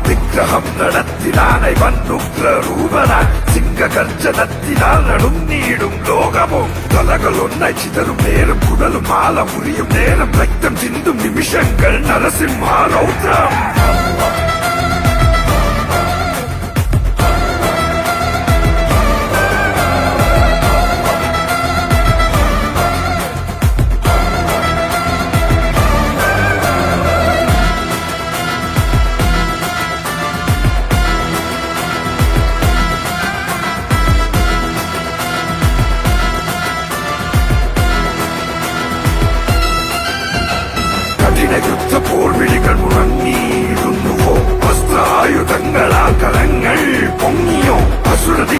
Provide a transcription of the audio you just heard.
விக்கிரகம் நடத்தினானை வன்னுக்ர ரூபன சிங்க கர்ஜனத்தினால் நடும் நீடும் லோகமும் கலகள் ஒன்றாய் சிதறும் நேரம் குடலும் மால முறியும் நேரம் ரத்தம் சிந்தும் நிமிஷங்கள் நரசிம்மா ரௌத்ரம் യുദ്ധ പോർവിളികൾ മുഴങ്ങിയിരുന്നുവോ വസ്ത്ര ആയുധങ്ങളാൽ കലങ്ങൾ പൊങ്ങിയോ അസുരതി